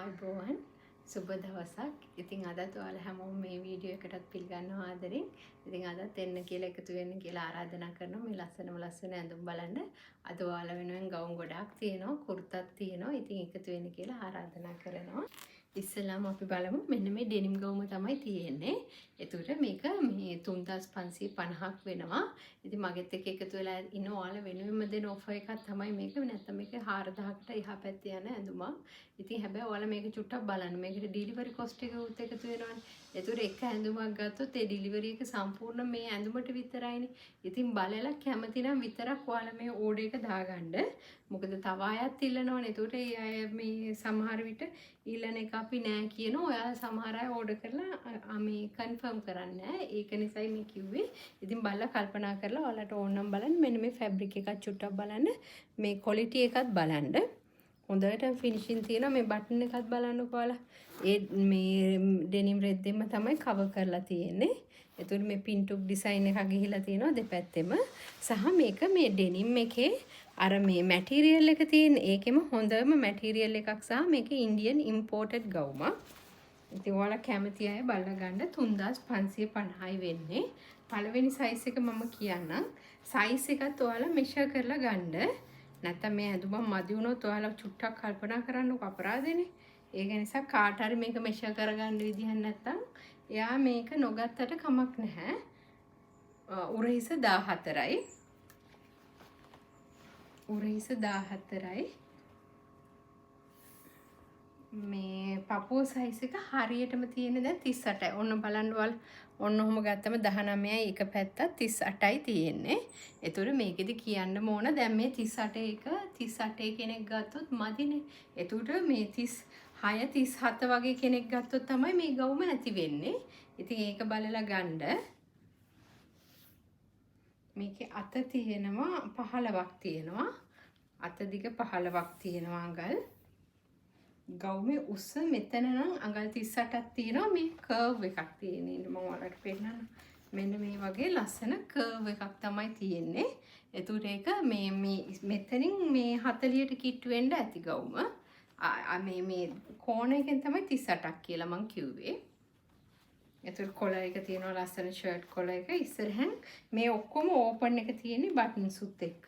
ආයුබෝවන් සුබ දවසක්. ඉතින් අදත් ඔයාලා හැමෝම මේ වීඩියෝ එකටත් පිළිගන්නවා ආදරෙන්. ඉතින් අදත් එන්න කියලා එකතු වෙන්න කියලා ආරාධනා කරනවා. මේ ලස්සන ඇඳුම් බලන්න. අද ඔයාලා වෙනුවෙන් ගවුම් ගොඩාක් තියෙනවා, කුර්තත් තියෙනවා. ඉතින් එකතු වෙන්න කියලා ආරාධනා කරනවා. ඉස්සෙල්ලාම අපි බලමු මෙන්න මේ ඩෙනිම් ගවුම තමයි තියෙන්නේ. ඒතර මේක මේ 3550ක් වෙනවා. ඉතින් මගෙත් එක්ක එකතු වෙලා ඉන්න ඔයාලා වෙනුවෙන්ම දෙන ඔෆර් එකක් තමයි මේක. නැත්නම් මේක 4000කට එහා පැත්තේ යන ඇඳුමක්. ඉතින් හැබැයි ඔයාලා මේක චුට්ටක් බලන්න. මේකට ඩෙලිවරි කොස්ට් එක උත් එකතු වෙනවනේ. ඒතර එක ඇඳුමක් ගත්තොත් ඒ ඩෙලිවරි එක සම්පූර්ණ මේ ඇඳුමට විතරයිනේ. ඉතින් බලලා කැමති නම් විතරක් ඔයාලා මේ ඕඩර් එක දාගන්න. මොකද තව අයත් ඉල්ලනවනේ. ඒතකොට ඒ අය මේ සමහර විට ඊළඟ එක අපි නෑ කියනවා. ඔයාලා සමහර අය ඕඩර් කරලා මේ කන්ෆර්ම් කරන්නේ නෑ. ඒක නිසායි මේ කිව්වේ. ඉතින් බලලා කල්පනා කරලා ඔයාලට ඕන නම් බලන්න. මෙන්න මේ ෆැබ්‍රික් එකත් චුට්ටක් බලන්න. මේ ක්වොලිටි එකත් බලන්න. හොඳට ෆිනිෂින් තියෙනවා. මේ බටන් එකත් බලන්නකෝ ඔයාලා. ඒ මේ ඩෙනිම් රෙද්දෙම තමයි කවර් කරලා තියෙන්නේ. එතකොට මේ පින්ටුක් ඩිසයින් එකක් ගිහිලා තියෙනවා දෙපැත්තෙම. සහ මේක මේ ඩෙනිම් එකේ අර මේ මැටීරියල් එක තියෙන ඒකෙම හොඳම මැටීරියල් එකක් සහ මේක ඉන්දියන් ඉම්පෝර්ටඩ් ගවුමක්. ඉතින් ඔයාලා කැමති අය බලලා ගන්න 3550යි වෙන්නේ. පළවෙනි සයිස් එක මම කියන්නම්. සයිස් එකත් ඔයාලා මෙෂර් කරලා ගන්න. නැත්නම් මේ ඇඳුම මදි වුණොත් ඔයාලා චුට්ටක් කල්පනා කරන්නකො අපරාධනේ. ඒක නිසා කාට හරි මේක මෙෂර් කරගන්න විදිහක් නැත්නම් එයා මේක නොගත්තට කමක් නැහැ. උරහිස 14යි. උරහිස 14යි. මේ පපුව සයිස් එක හරියටම තියෙන්නේ දැන් 38යි. ඔන්න බලන්න ඔයාලා. ඔන්න ඔහොම ගත්තම 19යි එක පැත්තත් 38යි තියෙන්නේ. ඒතර මේකෙදි කියන්න ඕන දැන් මේ 38 එක 38 කෙනෙක් ගත්තොත් මදිනේ. ඒතර මේ 36 37 වගේ කෙනෙක් ගත්තොත් තමයි මේ ගවුම ඇති වෙන්නේ. ඉතින් ඒක බලලා ගන්න. මේකේ අත තියෙනවා 15ක් තියෙනවා. අත දිග 15ක් තියෙනවා අඟල්. ගවුමේ උස මෙතන නම් අඟල් 38ක් තියෙනවා. මේ කර්ව් එකක් තියෙන්නේ. මම ඔයාලට පෙන්නන්න. මෙන්න මේ වගේ ලස්සන කර්ව් එකක් තමයි තියෙන්නේ. ඒතුර ඒක මේ මෙතනින් මේ 40ට කිට්ටු වෙන්න ඇති ගවුම. මේ කෝණ එකෙන් තමයි 38ක් කියලා මං කිව්වේ. ඒතුර කොලර් එක තියෙනවා ලස්සන ෂර්ට් කොලර් එක. ඉස්සරහෙන් මේ ඔක්කොම ඕපන් එක තියෙන්නේ බටන්ස් උත් එක්ක.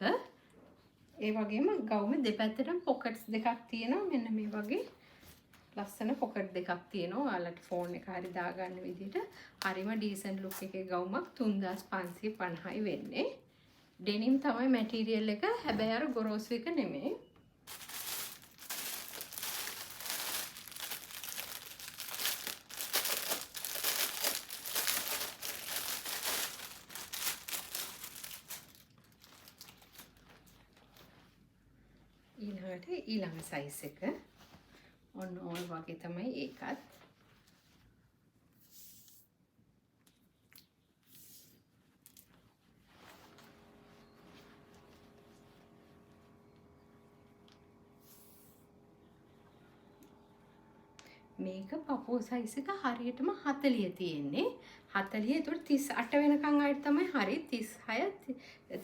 ඒ වගේම ගවුමේ දෙපැත්තටම පොකට්ස් දෙකක් තියෙනවා. මෙන්න මේ වගේ ලස්සන පොකට් දෙකක් තියෙනවා. ඔයාලට ෆෝන් එක හරි දාගන්න විදිහට හරිම ඩීසන්ට් ලුක් එකේ ගවුමක් 3550යි වෙන්නේ. ඩෙනිම් තමයි මැටීරියල් එක. හැබැයි අර ගොරෝසු එක නෙමෙයි. ඊළඟ සයිස් එක ඔන්න ඔය වගේ තමයි ඒකත්. මේක පපුව සයිස් එක හරියටම 40 තියෙන්නේ. 40 ඒතකොට 38 වෙනකන් ආයෙත් තමයි හරි. 36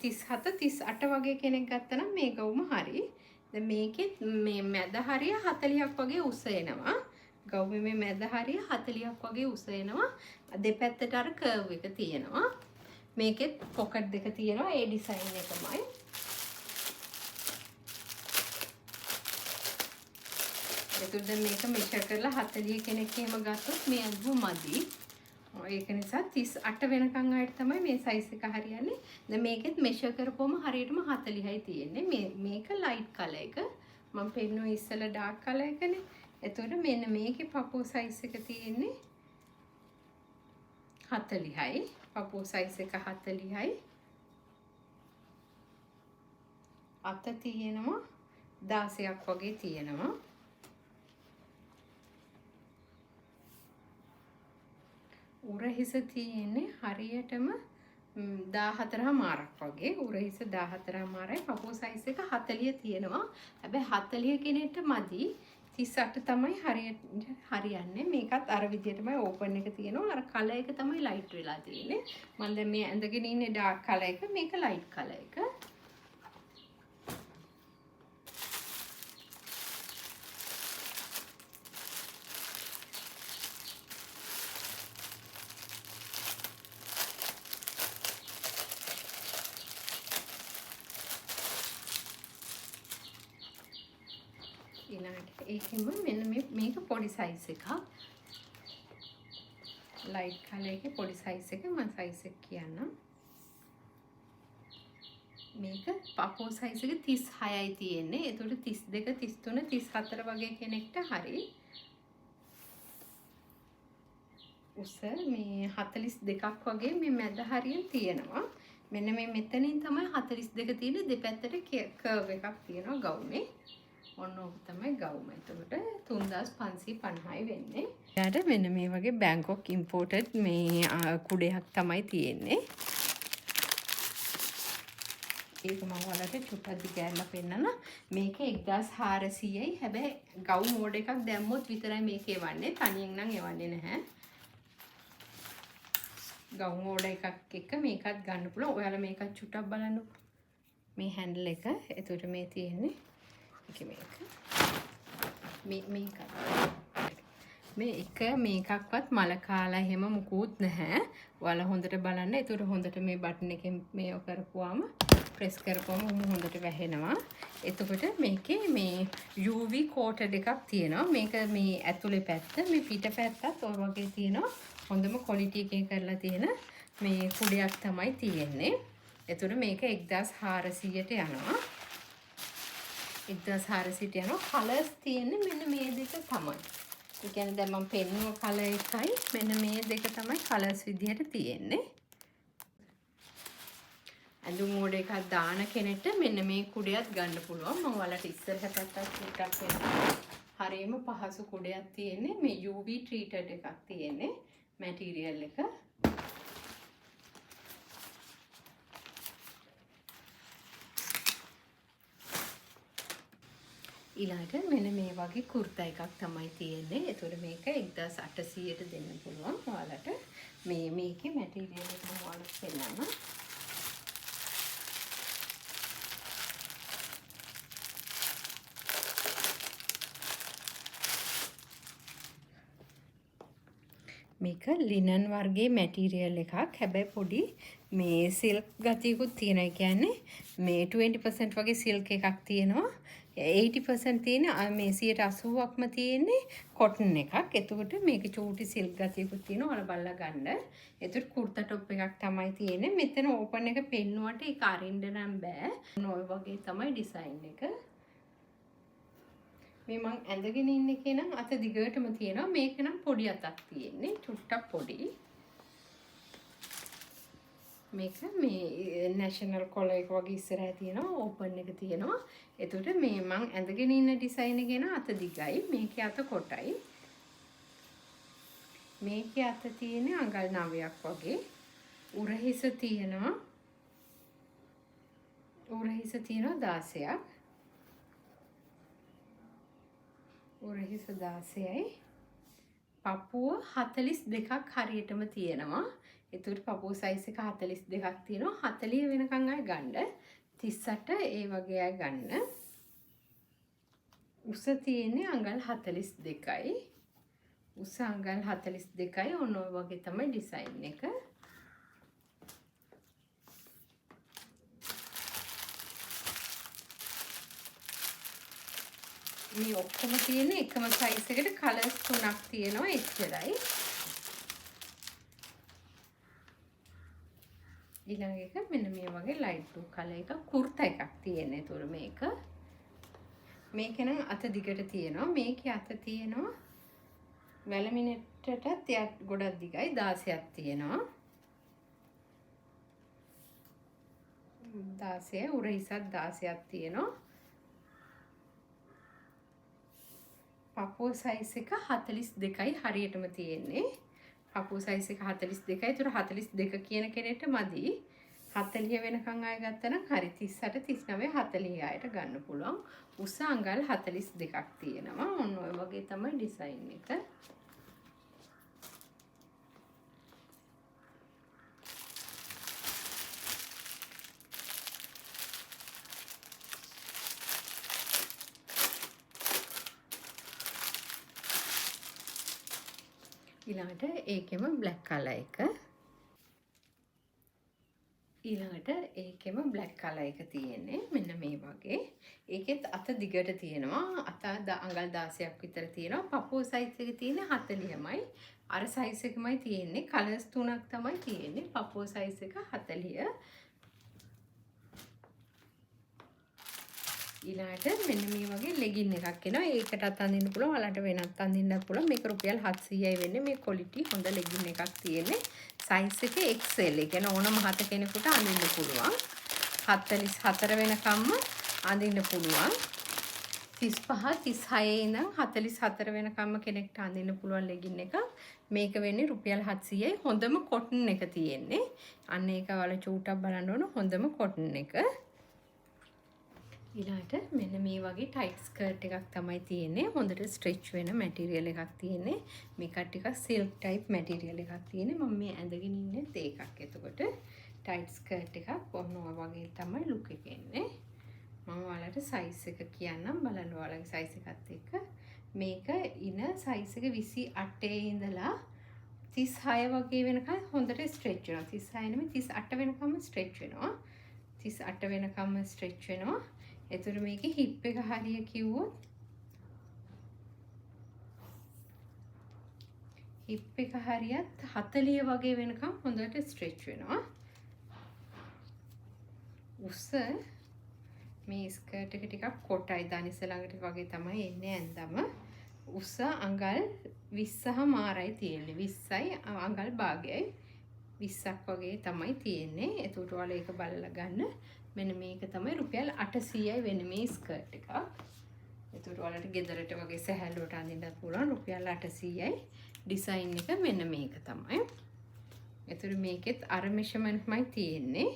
37 38 වගේ කෙනෙක් ගත්තා නම් මේ ගවුම හරි. දැන් මේකෙත් මේ මැද හරිය 40ක් වගේ උස එනවා. ගවුමේ මේ මැද හරිය 40ක් වගේ උස එනවා. දෙපැත්තට අර කර්ව් එක තියෙනවා. මේකෙත් පොකට් දෙක තියෙනවා. ඒ ඩිසයින් එකමයි. ඒතුර දැන් මේක මෙෂර් කරලා 40 කෙනෙක් එහෙම ගත්තොත් මේ අඳුම මදි. ඒක නිසා 38 වෙනකන් ආයෙත් තමයි මේ සයිස් එක හරියන්නේ. දැන් මේකෙත් මෙෂර් කරපුවම හරියටම 40යි තියෙන්නේ. මේක ලයිට් කලර් එක. මම පෙන්නුවේ ඉස්සෙල්ලා ඩාර්ක් කලර් එකනේ. එතකොට මෙන්න මේකේ පපුව සයිස් එක තියෙන්නේ 40යි. පපුව සයිස් එක 40යි. අත තියෙනවා 16ක් වගේ තියෙනවා. උරහිස තියෙන්නේ හරියටම 14මාරක් වගේ. උරහිස 14මාරයි. පපුව සයිස් එක 40 තියෙනවා. හැබැයි 40 කෙනෙක්ට මදි. 38 තමයි හරියන්නේ. මේකත් අර විදිහටමයි ඕපන් එක තියෙනවා. අර කලර් එක තමයි ලයිට් වෙලා තියෙන්නේ. මම දැන් මේ ඇඳගෙන ඉන්නේ ඩාර්ක් කලර් එක. මේක ලයිට් කලර් එක. ඒකෙම මෙන්න මේක පොඩි සයිස් එකක්. ලයිට් කලර් එකේ පොඩි සයිස් එක මම සයිස් එක කියන්නම්. මේක පපෝ සයිස් එක 36යි තියෙන්නේ. ඒතකොට 32, 33, 34 වගේ කෙනෙක්ට හරි. උස මේ 42ක් වගේ මේ මැද හරියෙන් තියෙනවා. මෙන්න මේ මෙතනින් තමයි 42 තියෙන්නේ. දෙපැත්තට කර්ව් එකක් තියෙනවා ගවුමේ. ඔන්න ඕක තමයි ගවුම. එතකොට 3550යි වෙන්නේ. ඊට මෙන්න මේ වගේ බැංකොක් ඉම්පෝර්ටඩ් මේ කුඩයක් තමයි තියෙන්නේ. ඒක මම ඔයාලට චුට්ටක් දිගහැරලා පෙන්නන්න. මේක 1400යි. හැබැයි ගවුම් මෝඩ් එකක් දැම්මොත් විතරයි මේක එවන්නේ. තනියෙන් නම් එවන්නේ නැහැ. ගවුම් මෝඩ් එකක් එක්ක මේකත් ගන්න පුළුවන්. ඔයාලා මේකත් චුට්ටක් බලන්න. මේ හැන්ඩල් එක. එතකොට මේ තියෙන්නේ මේක. මේ එක මේකක්වත් මල කාලා එහෙම මුකුත් නැහැ. ඔයාලා හොඳට බලන්න. ඒතර හොඳට මේ බටන් එකෙන් මේ කරපුවාම ප්‍රෙස් කරපුවම හොඳට වැහෙනවා. එතකොට මේකේ මේ UV coated එකක් තියෙනවා. මේක මේ ඇතුලේ පැත්ත, මේ පිට පැත්තත් ඔය වගේ තියෙනවා. හොඳම quality එකකින් කරලා තියෙන මේ කුඩයක් තමයි තියෙන්නේ. එතකොට මේක 1400ට යනවා. 1400ට යනවා. කලර්ස් තියෙන්නේ මෙන්න මේ දෙක තමයි. ඒ කියන්නේ දැන් මම පෙන්නුව කලර් එකයි මෙන්න මේ දෙක තමයි කලර්ස් විදිහට තියෙන්නේ. ඇඳුම් මෝඩ් එකක් දාන කෙනෙක්ට මෙන්න මේ කුඩයක් ගන්න පුළුවන්. මම ඔයාලට ඉස්සරහ පැත්තත් ටිකක් වෙනවා. හරියම පහසු කුඩයක් තියෙන්නේ. මේ UV treated එකක් තියෙන්නේ. මැටීරියල් එක. ඊළඟට මෙන්න මේ වගේ කුර්තා එකක් තමයි තියෙන්නේ. ඒතකොට මේක 1800ට දෙන්න පුළුවන් ඔයාලට. මේකේ මැටීරියල් එක මම ඔයාලට පෙන්නන්නම්. මේක ලිනන් වර්ගයේ මැටීරියල් එකක්. හැබැයි පොඩි මේ සිල්ක් ගතියකුත් තියෙනවා. ඒ කියන්නේ මේ 20% වගේ සිල්ක් එකක් තියෙනවා. 80% තියෙන මේ 80%ක්ම තියෙන්නේ කොටන් එකක්. එතකොට මේක චූටි සිල්ක් ගතියකුත් තියෙනවා. ඔයාලා බලලා ගන්න. එතකොට කුර්තා টොප් එකක් තමයි තියෙන්නේ. මෙතන ඕපන් එක පෙන්නුවට ඒක අරින්න නම් බෑ. ඔය වගේ තමයි ඩිසයින් එක. මේ මං ඇඳගෙන ඉන්න එකේ නම් අත දිගටම තියෙනවා. මේක නම් පොඩි අතක් තියෙන්නේ. චුට්ටක් පොඩි. මේක මේ නැෂනල් කොලර් එක වගේ ඉස්සරහ තියෙනවා. ඕපන් එක තියෙනවා. එතකොට මේ මං ඇඳගෙන ඉන්න ඩිසයින් එකේ නම් අත දිගයි. මේකේ අත කොටයි. මේකේ අත තියෙන්නේ අඟල් 9ක් වගේ. උරහිස තියෙනවා 16ක්. උරහිස 16යි. පපුව 42ක් හරියටම තියෙනවා. ඒතකොට පපුව සයිස් එක 42ක් තියෙනවා. 40 වෙනකන් අය ගන්න. 38 ඒ වගේ අය ගන්න. උස තියෙන්නේ අඟල් 42යි. උස අඟල් 42යි. ඔන්න ඔය වගේ තමයි ඩිසයින් එක. මේ ඔක්කොම තියෙන එකම සයිස් එකට කලර්ස් 3ක් තියෙනවා. එච්චරයි. ඊළඟ එක මෙන්න මේ වගේ ලයිට් බ්ලූ කලර් එක කුර්තා එකක් තියෙන. ඒතර මේක නම් අත දිගට තියෙනවා. මේකේ අත තියෙනවා වැලමිනෙට්ටටත් ගොඩක් දිගයි 16ක් තියෙනවා. 16 උරහිසත් 16ක් තියෙනවා. පපුව සයිස් එක 42යි හරියටම තියෙන්නේ. පපුව සයිස් එක 42යි. ඒතර 42 කියන කෙනෙක්ට මදි. 40 වෙනකන් ආය ගත්තනම් හරි 38 39 40 ආයට ගන්න පුළුවන්. උස අඟල් 42ක් තියෙනවා. ඔන්න ඔය වගේ තමයි ඩිසයින් එක. ඊළඟට ඒකෙම බ්ලැක් කලර් එක. ඊළඟට ඒකෙම බ්ලැක් කලර් එක තියෙන්නේ මෙන්න මේ වගේ. ඒකෙත් අත දිගට තියෙනවා. අත අඟල් 16ක් විතර තියෙනවා. පපුව සයිස් එක තියෙන්නේ 40මයි. අර සයිස් එකමයි තියෙන්නේ. කලර්ස් තුනක් තමයි තියෙන්නේ. පපුව සයිස් එක 40. ඊළඟට මෙන්න මේ වගේ ලෙගින් එකක් එනවා. ඒකටත් අඳින්න පුළුවන්. ඔයාලට වෙනත් අඳින්නත් පුළුවන්. මේක රුපියල් 700යි වෙන්නේ. මේ ක්වොලිටි හොඳ ලෙගින් එකක් තියෙන්නේ. සයිස් එක XL. ඒ කියන්නේ ඕනම හත කෙනෙකුට අඳින්න පුළුවන්. 44 වෙනකම්ම අඳින්න පුළුවන්. 35 36 ඉඳන් 44 වෙනකම්ම කෙනෙක්ට අඳින්න පුළුවන් ලෙගින් එක. මේක වෙන්නේ රුපියල් 700යි. හොඳම කොටන් එක තියෙන්නේ. අන්න ඒක ඔයාලා චූටක් බලන්න ඕන හොඳම කොටන් එක. ඊළඟට මෙන්න මේ වගේ ටයිට් ස්කර්ට් එකක් තමයි තියෙන්නේ. හොඳට ස්ට්‍රෙච් වෙන මැටීරියල් එකක් තියෙන්නේ. මේක ටිකක් සිල්ක් ටයිප් මැටීරියල් එකක් තියෙන්නේ. මම මේ ඇඳගෙන ඉන්නේ ඒකක්. එතකොට ටයිට් ස්කර්ට් එකක් ඔන්න ඔය වගේ තමයි ලුක් එක එන්නේ. මම ඔයාලට සයිස් එක කියන්නම් බලන්න ඔයාලගේ සයිස් එකත් එක්ක. මේක ඉන සයිස් එක 28 ඉඳලා 36 වගේ වෙනකන් හොඳට ස්ට්‍රෙච් වෙනවා. 36 නෙමෙයි 38 වෙනකම්ම ස්ට්‍රෙච් වෙනවා. 38 වෙනකම්ම ස්ට්‍රෙච් වෙනවා. එතකොට මේකේ හිප් එක හරිය කිව්වොත් හිප් එක හරියත් 40 වගේ වෙනකම් හොඳට ස්ට්‍රෙච් වෙනවා. උස මේ ස්කර්ට් එක ටිකක් කොටයි දනිස ළඟට වගේ තමයි එන්නේ ඇඳම. උස අඟල් 20 මාරයි තියෙන්නේ. 20යි අඟල් භාගයයි 20ක් වගේ තමයි තියෙන්නේ. එතකොට ඔයාලා ඒක බලලා ගන්න. මෙන්න මේක තමයි රුපියල් 800යි වෙන්නේ මේ ස්කර්ට් එක. එතකොට ඔයාලට ගෙදරට වගේ සැහැල්ලුවට අඳින්නත් පුළුවන් රුපියල් 800යි. ඩිසයින් එක මෙන්න මේක තමයි. එතකොට මේකෙත් අර මෙෂර්මන්ට්මයි තියෙන්නේ.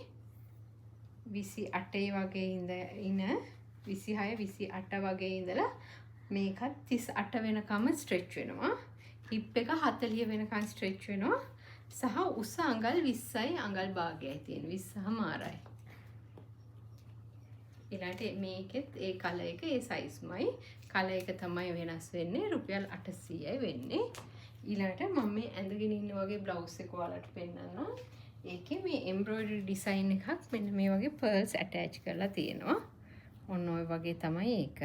28 වගේ ඉන 26 28 වගේ ඉඳලා මේකත් 38 වෙනකම් ස්ට්‍රෙච් වෙනවා. හිප් එක 40 වෙනකම් ස්ට්‍රෙච් වෙනවා. සහ උස අඟල් 20යි අඟල් භාගයයි තියෙන 20 මාරයි. ඊළඟට මේකෙත් ඒ කලර් එක ඒ සයිස්මයි. කලර් එක තමයි වෙනස් වෙන්නේ. රුපියල් 800යි වෙන්නේ. ඊළඟට මම මේ ඇඳගෙන ඉන්න වගේ බ්ලවුස් එක ඔයාලට පෙන්නන්නම්. ඒකේ මේ එම්බ්‍රොයිඩරි ඩිසයින් එකක් මෙන්න මේ වගේ පර්ල්ස් ඇටච් කරලා තියෙනවා. ඔන්න ඔය වගේ තමයි ඒක.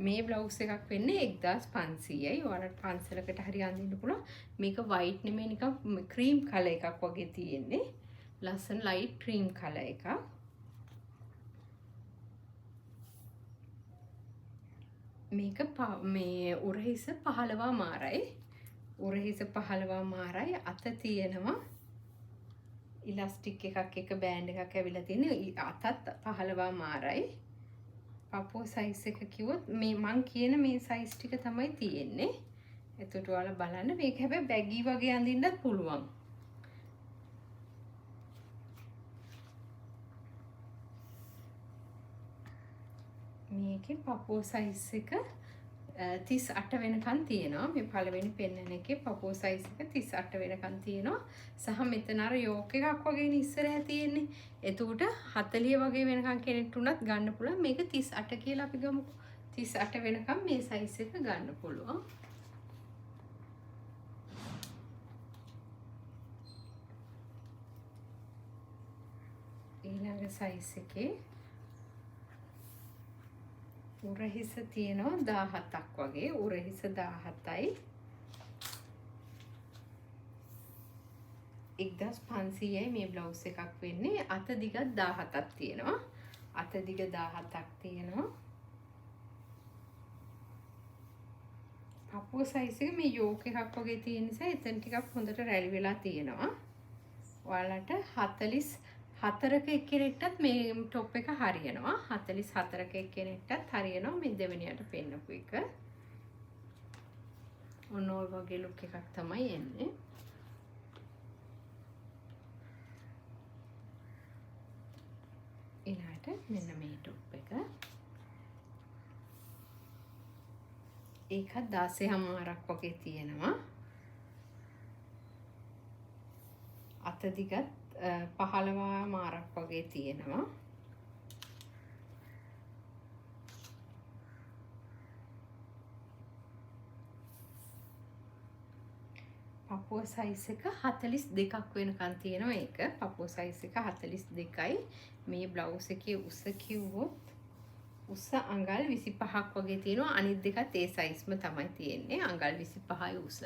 මේ බ්ලවුස් එකක් වෙන්නේ 1500යි. ඔයාලට පන්සලකට හරි අඳින්න පුළුවන්. මේක වයිට් නෙමෙයි නිකන් ක්‍රීම් කලර් එකක් වගේ තියෙන්නේ. ලස්සන ලයිට් ක්‍රීම් කලර් එකක්. මේක මේ උරහිස 15 මාරයි. උරහිස 15 මාරයි. අත තියෙනවා ඉලාස්ටික් එකක් එක බෑන්ඩ් එකක් ඇවිල්ලා තියෙන. අතත් 15 මාරයි. පපුව සයිස් එක කිව්වොත් මේ මං කියන මේ සයිස් ටික තමයි තියෙන්නේ. එතකොට ඔයාලා බලන්න මේක හැබැයි බැගි වගේ අඳින්නත් පුළුවන්. මේකේ පපුව සයිස් එක 38 වෙනකන් තියෙනවා. මේ පළවෙනි පෙන්නන එකේ පපුව සයිස් එක 38 වෙනකන් තියෙනවා. සහ මෙතන අර යෝක් එකක් වගේ ඉස්සරහ තියෙන්නේ. එතකොට 40 වගේ වෙනකන් කෙනෙක්ට උනත් ගන්න පුළුවන්. මේක 38 කියලා අපි ගමුකෝ. 38 වෙනකන් මේ සයිස් එක ගන්න පුළුවන්. ඊළඟ සයිස් එකේ උරහිස තියෙනවා 17ක් වගේ. උරහිස 17යි. 1500යි මේ බ්ලවුස් එකක් වෙන්නේ. අත දිග 17ක් තියෙනවා. අත දිග 17ක් තියෙනවා. පපුව සයිස් එක මේ යෝක් එකක් වගේ තියෙන නිසා එතන ටිකක් හොඳට රැලි වෙලා තියෙනවා. ඔයාලට 44ක එක්කෙනෙක්ටත් මේ টොප් එක හරියනවා. 44ක එක්කෙනෙක්ටත් හරියනවා මේ දෙවෙනියට පෙන්නපු එක. ඔන්න ඔය වගේ ලුක් එකක් තමයි එන්නේ. ඊළඟට මෙන්න මේ টොප් එක. ඒකත් 16මාරක් වගේ තියෙනවා. අත දිගත් 15 මාරක් වගේ තියෙනවා. පපුව සයිස් එක 42ක් වෙනකන් තියෙනවා. ඒක පපුව සයිස් එක 42යි. මේ බ්ලවුස් එකේ උස කිව්වොත් උස අඟල් 25ක් වගේ තියෙනවා. අනිත් දෙකත් ඒ සයිස්ම තමයි තියෙන්නේ. අඟල් 25යි උස.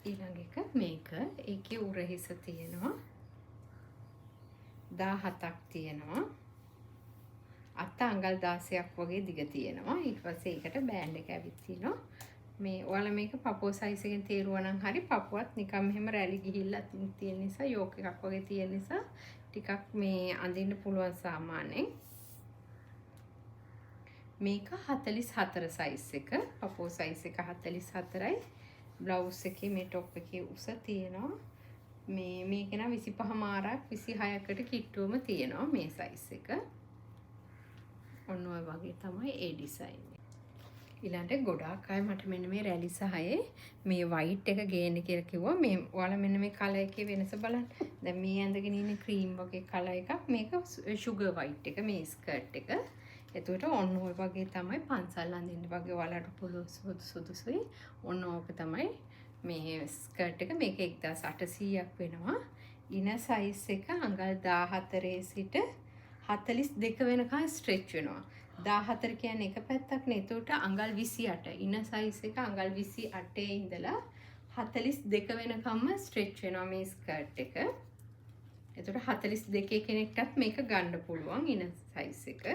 ඊළඟ එක මේක. ඒකේ උරහිස තියෙනවා 17ක් තියෙනවා. අත අඟල් 16ක් වගේ දිග තියෙනවා. ඊට පස්සේ ඒකට බෑන්ඩ් එක ඇවිත් තිනවා. මේ ඔයාලා මේක පපුව සයිස් එකෙන් තේරුවා නම් හරි. පපුවත් නිකන් මෙහෙම රැලි ගිහිල්ලා තියෙන නිසා යෝක් එකක් වගේ තියෙන නිසා ටිකක් මේ අඳින්න පුළුවන් සාමාන්‍යයෙන්. මේක 44 සයිස් එක. පපුව සයිස් එක 44යි. බ්ලවුස් එකේ මේ টොප් එකේ උස තියෙනවා. මේක නම් 25 මාරක් 26කට කිට්ටුවම තියෙනවා මේ සයිස් එක. ඔන්න ඔය වගේ තමයි ඒ ඩිසයින් එක. ඊළඟට ගොඩාක් අය මට මෙන්න මේ රැලි සහයේ මේ වයිට් එක ගේන්න කියලා කිව්වා. මේ ඔයාලා මෙන්න මේ කලර් එකේ වෙනස බලන්න. දැන් මේ ඇඳගෙන ඉන්නේ ක්‍රීම් වගේ කලර් එකක්. මේක sugar white එක මේ ස්කර්ට් එක. එතකොට ඔන්න ඔය වගේ තමයි පන්සල් අඳින්න වගේ ඔයාලට පුළුවන් සුදුසුයි. ඔන්න ඕක තමයි මේ ස්කර්ට් එක. මේක 1800ක් වෙනවා. ඉන සයිස් එක අඟල් 14 සිට 42 වෙනකන් ස්ට්‍රෙච් වෙනවා. 14 කියන්නේ එක පැත්තක් නේ. එතකොට අඟල් 28. ඉන සයිස් එක අඟල් 28 ඉඳලා 42 වෙනකම්ම ස්ට්‍රෙච් වෙනවා මේ ස්කර්ට් එක. එතකොට 42 කෙනෙක්ටත් මේක ගන්න පුළුවන් ඉන සයිස් එක.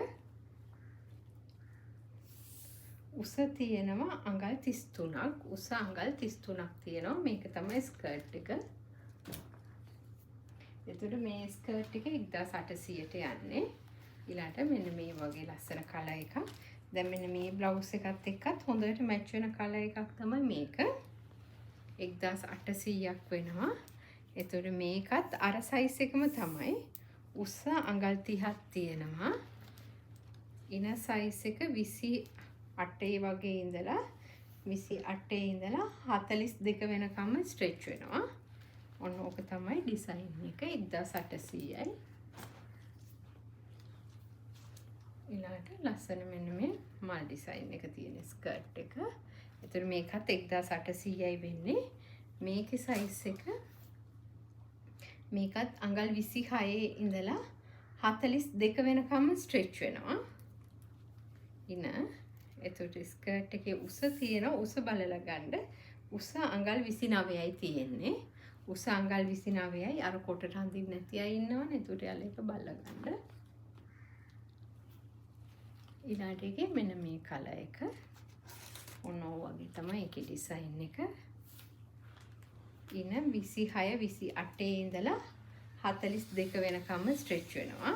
උස තියෙනවා අඟල් 33ක්. උස අඟල් 33ක් තියෙනවා. මේක තමයි ස්කර්ට් එක. එතකොට මේ ස්කර්ට් එක 1800ට යන්නේ. ඊළාට මෙන්න මේ වගේ ලස්සන කලර් එකක්. දැන් මෙන්න මේ බ්ලවුස් එකත් එක්කත් හොඳට මැච් වෙන කලර් එකක් තමයි මේක. 1800ක් වෙනවා. එතකොට මේකත් අර සයිස් එකම තමයි. උස අඟල් 30ක් තියෙනවා. ඉන සයිස් එක 28 වගේ ඉඳලා 28 ඉඳලා 42 වෙනකම්ම ස්ට්‍රෙච් වෙනවා. ඔන්න ඕක තමයි ඩිසයින් එක. 1800යි. ඊළඟට ලස්සන මෙන්න මේ මල් ඩිසයින් එක තියෙන ස්කර්ට් එක. ඒතර මේකත් 1800යි වෙන්නේ. මේකේ සයිස් එක මේකත් අඟල් 26 ඉඳලා 42 වෙනකම්ම ස්ට්‍රෙච් වෙනවා. ඉන එතකොට ස්කර්ට් එකේ උස තියෙනවා. උස බලලා ගන්න. උස අඟල් 29යි තියෙන්නේ. උස අඟල් 29යි. අර කොටට අඳින්න නැති අය ඉන්නවනේ. එතකොට යාළ එක බලලා ගන්න. ඊළඟට එකේ මෙන්න මේ කලර් එක. ඔන්න වගේ තමයි ඒකේ ඩිසයින් එක. ඉන 26 28 ඉඳලා 42 වෙනකම්ම ස්ට්‍රෙච් වෙනවා.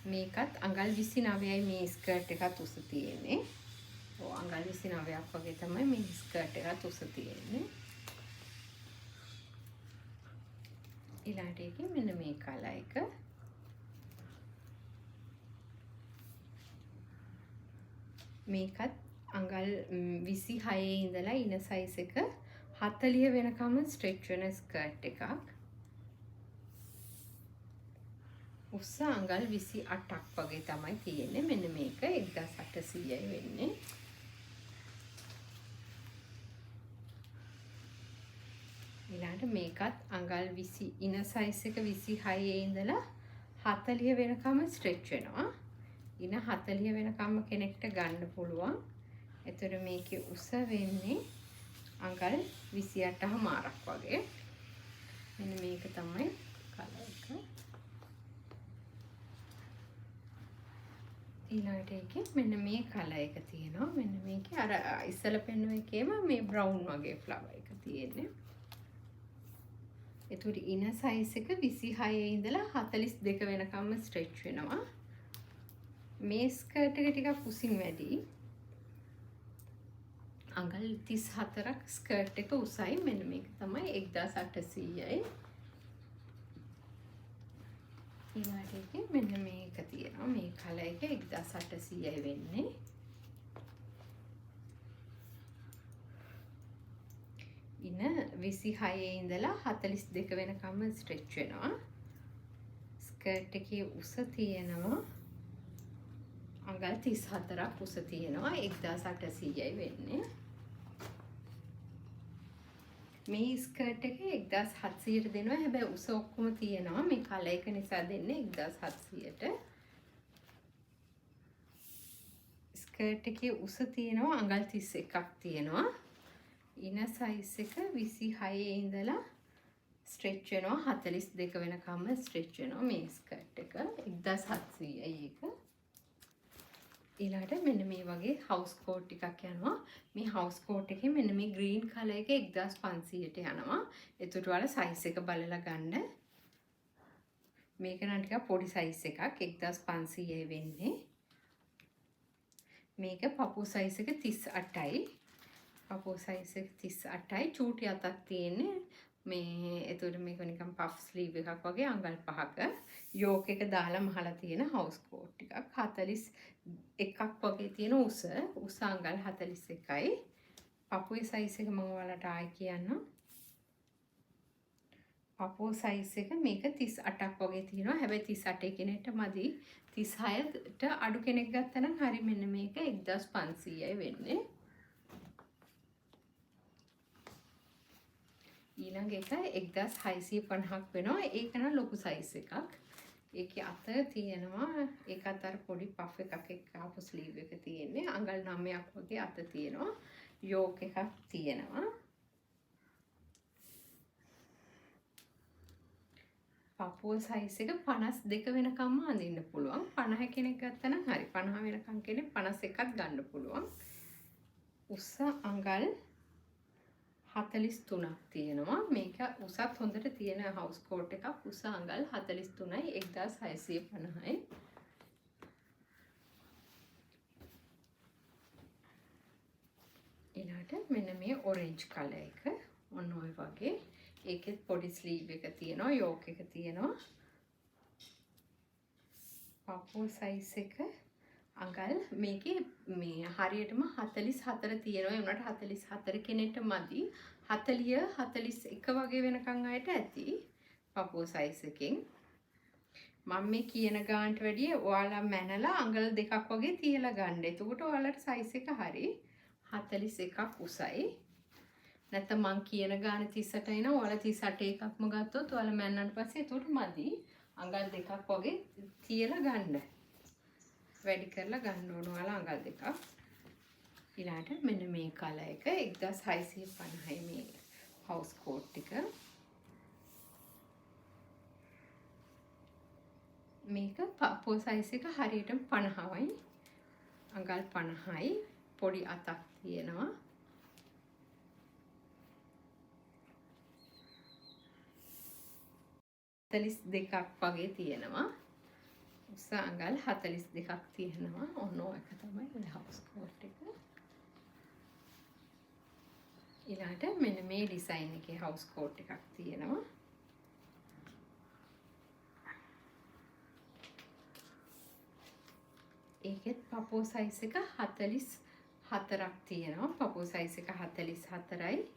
මේකත් අඟල් 29යි මේ ස්කර්ට් එකත් උස තියෙන්නේ. ඔව් අඟල් 29ක් වගේ තමයි මේ ස්කර්ට් එකත් උස තියෙන්නේ. ඊළඟට එකේ මෙන්න මේ කලර් එක. මේකත් අඟල් 26 ඉඳලා ඉන සයිස් එක 40 වෙනකම් ස්ට්‍රෙච් වෙන ස්කර්ට් එකක්. උස අඟල් 28ක් වගේ තමයි තියෙන්නේ. මෙන්න මේක 1800යි වෙන්නේ. ඊළඟට මේකත් අඟල් 20 ඉන සයිස් එක 26 ඉඳලා 40 වෙනකම් ස්ට්‍රෙච් වෙනවා. ඉන 40 වෙනකම්ම කෙනෙක්ට ගන්න පුළුවන්. එතකොට මේකේ උස වෙන්නේ අඟල් 28 මාරක් වගේ. මෙන්න මේක තමයි කලර් එක. ඊළඟට එකේ මෙන්න මේ කලර් එක තියෙනවා. මෙන්න මේකේ අර ඉස්සල පෙන්වන එකේම මේ බ්‍රවුන් වගේ ෆ්ලවර් එක තියෙන්නේ. එතකොට ඉන සයිස් එක 26 ඉඳලා 42 වෙනකම්ම ස්ට්‍රෙච් වෙනවා. මේ ස්කර්ට් එක ටිකක් උසින් වැඩි. අඟල් 34ක් ස්කර්ට් එක උසයි. මෙන්න මේක තමයි 1800යි. ඊළඟට මෙන්න මේක තියෙනවා. මේ කලර් එක 1800යි වෙන්නේ. ඉන 26 ඉඳලා 42 වෙනකම්ම ස්ට්‍රෙච් වෙනවා. ස්කර්ට් එකේ උස තියෙනවා අඟල් 34ක් උස තියෙනවා 1800යි වෙන්නේ. මේ ස්කර්ට් එක 1700ට දෙනවා. හැබැයි උස ඔක්කොම තියෙනවා. මේ කලර් එක නිසා දෙන්නේ 1700ට. ස්කර්ට් එකේ උස තියෙනවා අඟල් 31ක් තියෙනවා. ඉන සයිස් එක 26 ඉඳලා ස්ට්‍රෙච් වෙනවා 42 වෙනකම්ම ස්ට්‍රෙච් වෙනවා මේ ස්කර්ට් එක 1700යි ඒක. ඊළඟට මෙන්න මේ වගේ හවුස් කෝට් එකක් යනවා. මේ හවුස් කෝට් එකේ මෙන්න මේ ග්‍රීන් කලර් එක 1500ට යනවා. ඒකට වල සයිස් එක බලලා ගන්න. මේක නම් ටිකක් පොඩි සයිස් එකක් 1500යි වෙන්නේ. මේක පපුව සයිස් එක 38යි. පපුව සයිස් එක 38යි. චූටි අතක් තියෙන්නේ. මේ එතකොට මේක නිකන් පෆ් ස්ලීව් එකක් වගේ අඟල් 5ක යෝක් එක දාලා මහලා තියෙන හවුස් කෝට් එකක් 41ක් වගේ තියෙන උස අඟල් 41යි. පපුවේ සයිස් එක මම ඔයාලට ආයි කියන්නම්. පපුව සයිස් එක මේක 38ක් වගේ තියෙනවා. හැබැයි 38 කෙනෙක්ට මදි. 36ට අඩු කෙනෙක් ගත්තා නම් හරි මෙන්න මේක 1500යි වෙන්නේ. ඊළඟ එක 1650ක් වෙනවා. ඒක නම් ලොකු සයිස් එකක්. ඒකේ අත තියෙනවා ඒකත් අර පොඩි පෆ් එකක් එක්ක ආපු ස්ලීව් එක තියෙන්නේ. අඟල් 9ක් වගේ අත තියෙනවා. යෝක් එකක් තියෙනවා. පපුව සයිස් එක 52 වෙනකම්ම අඳින්න පුළුවන්. 50 කෙනෙක් ගත්තා නම් හරි. 50 වෙනකම් කෙනෙක් 51ක් ගන්න පුළුවන්. උස අඟල් 43ක් තියෙනවා. මේක උසත් හොඳට තියෙන හවුස් කෝට් එකක්. උස අඟල් 43යි 1650යි. ඊළඟට මෙන්න මේ ඔරෙන්ජ් කලර් එක. ඔන්න ඔය වගේ. ඒකෙත් පොඩි ස්ලීව් එක තියෙනවා. යෝක් එක තියෙනවා. පපුව සයිස් එක අඟල් මේකේ මේ හරියටම 44 තියෙනවා. ඒ උනට 44 කෙනෙක්ට මදි. 40 41 වගේ වෙනකන් අයට ඇති. පපුව සයිස් එකෙන්. මම මේ කියන ගානට වැඩිය ඔයාලා මැනලා අඟල් 2ක් වගේ තියලා ගන්න. එතකොට ඔයාලට සයිස් එක හරි 41ක් උසයි. නැත්නම් මං කියන ගාන 38යි නම් ඔයාලා 38 එකක්ම ගත්තොත් ඔයාලා මැන්නට පස්සේ එතකොට මදි. අඟල් 2ක් වගේ තියලා ගන්න. වැඩි කරලා ගන්න ඕන ඔයාලා අඟල් 2ක්. ඊළඟට මෙන්න මේ කලර් එක 1650යි මේ හවුස් කෝට් එක. මේක පපුව සයිස් එක හරියටම 50යි. අඟල් 50යි. පොඩි අතක් තියෙනවා. දෙකක් වගේ තියෙනවා. උස අඟල් 42ක් තියෙනවා. ඔන්න ඔය එක තමයි හවුස් කෝට් එක. ඊළඟට මෙන්න මේ ඩිසයින් එකේ හවුස් කෝට් එකක් තියෙනවා. ඒකෙත් පපුව සයිස් එක 44ක් තියෙනවා. පපුව සයිස් එක 44යි.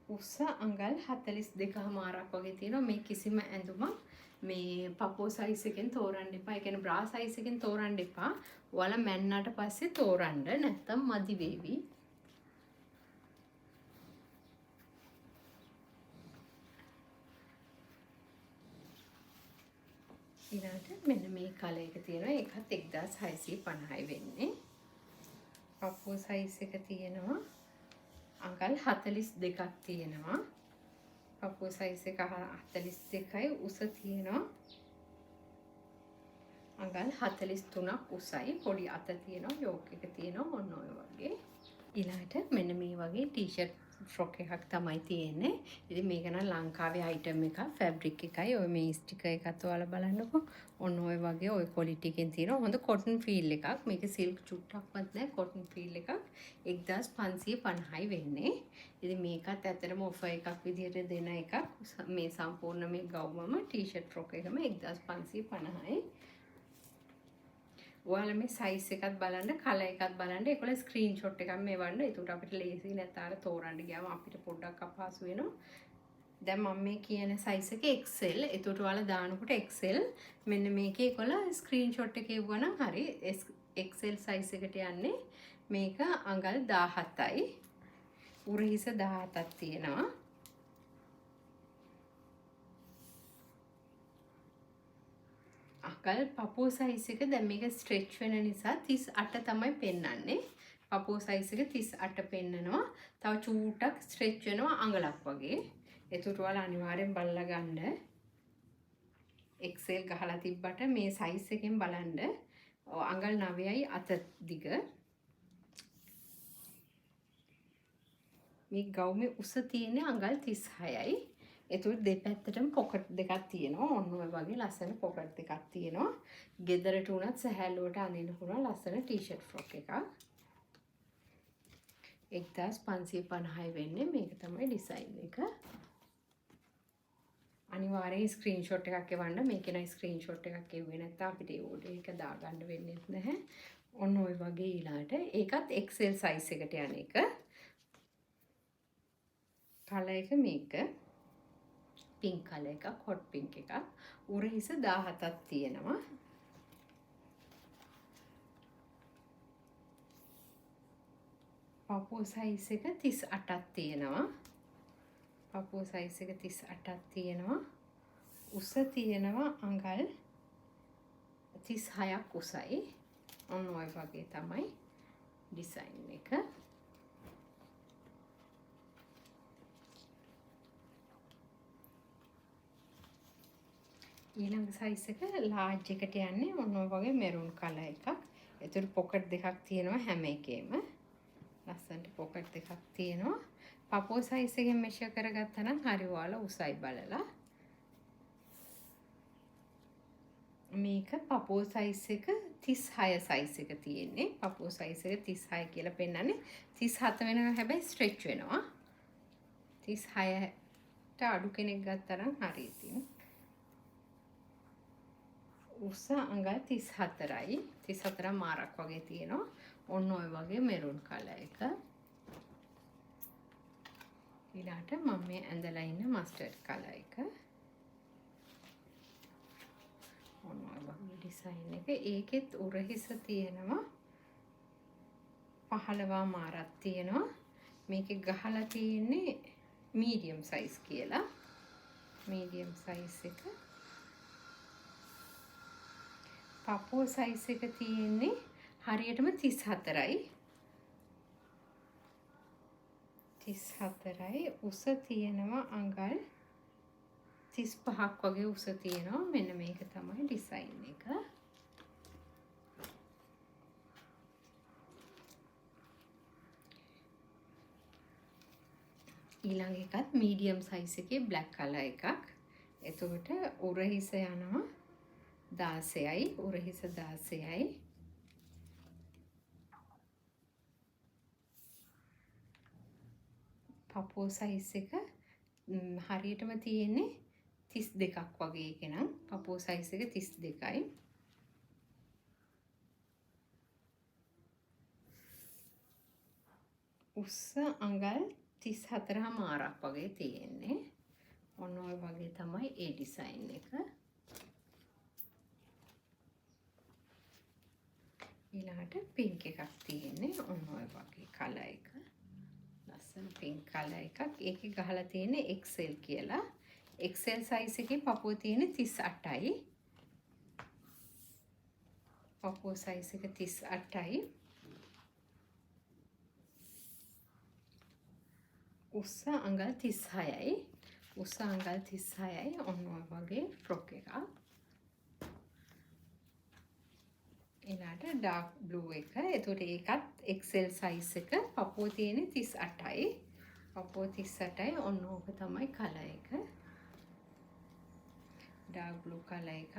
උස අඟල් 42මාරක් වගේ තියෙනවා. මේ කිසිම ඇඳුමක් මේ පපුව සයිස් එකෙන් තෝරන්න එපා. ඒ කියන්නේ බ්‍රා සයිස් එකෙන් තෝරන්න එපා. ඔයාලා මැන්නට පස්සේ තෝරන්න. නැත්තම් මදි වේවි. ඊළඟට මෙන්න මේ කලර් එක තියෙනවා. ඒකත් 1650යි වෙන්නේ. පපුව සයිස් එක තියෙනවා අඟල් 42ක් තියෙනවා. පපුව සයිස් එක 42යි. උස තියෙනවා අඟල් 43ක් උසයි. පොඩි අත තියෙනවා. යෝක් එක තියෙනවා. ඔන්න ඔය වගේ. ඊළඟට මෙන්න මේ වගේ ටී-ෂර්ට් ෆ්‍රොක් එකක් තමයි තියෙන්නේ. ඉතින් මේක නම් ලංකාවේ අයිටම් එකක්. ෆැබ්‍රික් එකයි. ඔය මේ ස්ටිකර් එකත් ඔයාලා බලන්නකෝ. ඔන්න ඔය වගේ ඔය ක්වොලිටි එකෙන් තියෙනවා. හොඳ කොටන් ෆීල් එකක්. මේක සිල්ක් චුට්ටක්වත් නැහැ. කොටන් ෆීල් එකක්. 1550යි වෙන්නේ. ඉතින් මේකත් ඇත්තටම ඔෆර් එකක් විදිහට දෙන එකක්. මේ සම්පූර්ණ මේ ගවුමම ටී-ෂර්ට් ෆ්‍රොක් එකම 1550යි. ඔයාලා මේ සයිස් එකත් බලන්න, කලර් එකත් බලන්න. ඒකවල ස්ක්‍රීන්ෂොට් එකක් මෙවන්න. ඒකට අපිට ලේසි නැත්නම් තෝරන්න ගියාම අපිට පොඩ්ඩක් අපහසු වෙනවා. දැන් මම මේ කියන size එක XL. ඒකට ඔයාලා දානකොට XL. මෙන්න මේකේ ඒගොල්ලෝ ස්ක්‍රීන්ෂොට් එකේ වුණා නම් හරි XL size එකට යන්නේ. මේක අඟල් 17යි. උරහිස 17ක් තියෙනවා. අඟල් පපුව size එක දැන් මේක stretch වෙන නිසා 38 තමයි පෙන්වන්නේ. පපුව size එක 38 පෙන්නනවා. තව චූටක් stretch වෙනවා අඟලක් වගේ. ඒකට ඔයාලා අනිවාර්යෙන් බලලා ගන්න. XL ගහලා තිබ්බට මේ size එකෙන් බලන්න. අඟල් 9යි අත දිග. මේ ගවුමේ උස තියෙන්නේ අඟල් 36යි. ඒතුළු දෙපැත්තටම පොකට් දෙකක් තියෙනවා. ඔන්න ඔය වගේ ලස්සන පොකට් දෙකක් තියෙනවා. ගෙදරට උනත් සැහැල්ලුවට අඳින්න පුළුවන් ලස්සන ටී-ෂර්ට් ෆ්‍රොක් එකක්. 1550යි වෙන්නේ. මේක තමයි ඩිසයින් එක. අනිවාර්යෙන් ස්ක්‍රීන්ෂොට් එකක් එවන්න. මේකේ නයි ස්ක්‍රීන්ෂොට් එකක් එව්වේ නැත්නම් අපිට ඒ ඕඩර් එක දාගන්න වෙන්නේ නැහැ. ඔන්න ඔය වගේ ඊළාට ඒකත් XL size එකට යන එක. කලර් එක මේක. පින්ක් කලර් එකක්, හොට් පින්ක් එකක්. උරහිස 17ක් තියෙනවා. පපුව size එක 38ක් තියෙනවා. පපුව size එක 38ක් තියෙනවා. උස තියෙනවා අඟල් 36ක් උසයි. ඔන්න ඔය වගේ තමයි ඩිසයින් එක. ඊළඟ size එක large එකට යන්නේ ඔන්න ඔය වගේ maroon color එකක්. ඒතර pocket දෙකක් තියෙනවා හැම එකේම. ලස්සනට pocket දෙකක් තියෙනවා. පපුව size එකෙන් measure කරගත්තා නම් හරි ඔයාලා උසයි බලලා. මේක පපුව size එක 36 size එක තියෙන්නේ. පපුව size එක 36 කියලා පෙන්නන්නේ. 37 වෙනවා හැබැයි stretch වෙනවා. 36ට අඩු කෙනෙක් ගත්තා නම් හරි ඉතින්. උස අඟල් 34යි. 34 මාරක් වගේ තියෙනවා. ඔන්න ඔය වගේ මෙරුන් කලර් එක. ඊළාට මම මේ ඇඳලා ඉන්න මස්ටර්ඩ් කලර් එක. ඔන්න ඔය වගේ ඩිසයින් එක. ඒකෙත් උරහිස තියෙනවා 15 මාරක් තියෙනවා. මේකේ ගහලා තියෙන්නේ medium size කියලා. medium size එක. පපුව size එක තියෙන්නේ හරියටම 34යි. 34යි උස තියෙනවා අඟල් 35ක් වගේ උස තියෙනවා. මෙන්න මේක තමයි ඩිසයින් එක. ඊළඟ එකත් medium size එකේ black color එකක්. එතකොට උරහිස යනවා 16යි. උරහිස 16යි. පපුව size එක හරියටම තියෙන්නේ 32ක් වගේ එකනම් පපුව size එක 32යි. උස අඟල් 34 මාරක් වගේ තියෙන්නේ. ඔන්න ඔය වගේ තමයි ඒ ඩිසයින් එක. ඊළඟට පින්ක් එකක් තියෙන්නේ. ඔන්න ඔය වගේ කලර් එක. ලස්සන පින්ක් කලර් එකක්. ඒකේ ගහලා තියෙන්නේ XL කියලා. XL size එකේ පපුව තියෙන්නේ 38යි. පපුව size එක 38යි. උස අඟල් 36යි. උස අඟල් 36යි. ඔන්න ඔය වගේ ෆ්‍රොක් එකක්. ඊළඟට dark blue එක. ඒතකොට ඒකත් XL size එක. පපුව තියෙන්නේ 38යි. පපුව 38යි. ඔන්න ඕක තමයි කලර් එක. dark blue කලර් එකක්.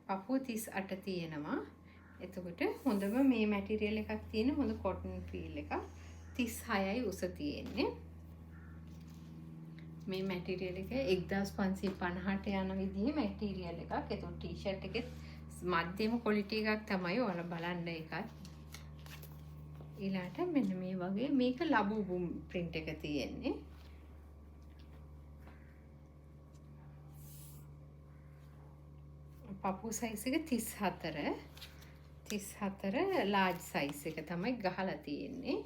පපුව 38 තියෙනවා. එතකොට හොඳම මේ මැටීරියල් එකක් තියෙන හොඳ cotton feel එකක්. 36යි උස තියෙන්නේ. මේ මැටීරියල් එක 1550ට යන විදිහේ මැටීරියල් එකක්. ඒතකොට ටී-ෂර්ට් එකේ මධ්‍යම ක්වොලිටි එකක් තමයි ඔයාලා බලන්න එකත්. ඊළාට මෙන්න මේ වගේ මේක ලබු බුම් print එක තියෙන්නේ. පපුව සයිස් එක 34 ලාර්ජ් සයිස් එක තමයි ගහලා තියෙන්නේ.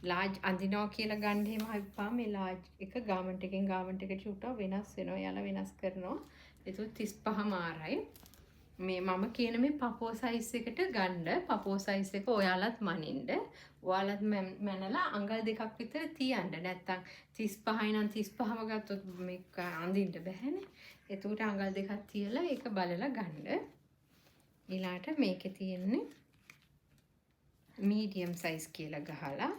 ලාර්ජ් අඳිනවා කියලා ගන්න එහෙම හිප්පා මේ ලාර්ජ් එක ගාමන්ට් එකෙන් ගාමන්ට් එකට චුට්ටක් වෙනස් වෙනවා. යාලා වෙනස් කරනවා. ඒක 35 මාරයි. මේ මම කියන මේ පපුව සයිස් එකට ගන්න. පපුව සයිස් එක ඔයාලත් මනින්න. ඔයාලත් මැනලා අඟල් දෙකක් විතර තියන්න. නැත්තම් 35යි නම් 35ම ගත්තොත් මේක අඳින්න බෑනේ. එතකොට අඟල් දෙකක් තියලා ඒක බලලා ගන්න. ඊළාට මේකේ තියෙන්නේ මීඩියම් සයිස් කියලා ගහලා.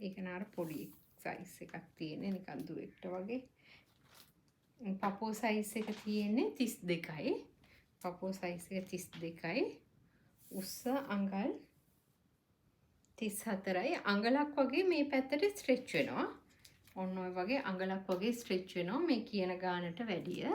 ඒක නාර පොඩි සයිස් එකක් තියෙන්නේ නිකන් දුවෙක්ට වගේ. පපුව සයිස් එක තියෙන්නේ 32යි. පපුව සයිස් එක 32යි. උස අඟල් 34යි. අඟලක් වගේ මේ පැත්තට ස්ට්‍රෙච් වෙනවා. ඔන්න ඔය වගේ අඟලක් වගේ ස්ට්‍රෙච් වෙනවා මේ කියන ගානට වැඩිය.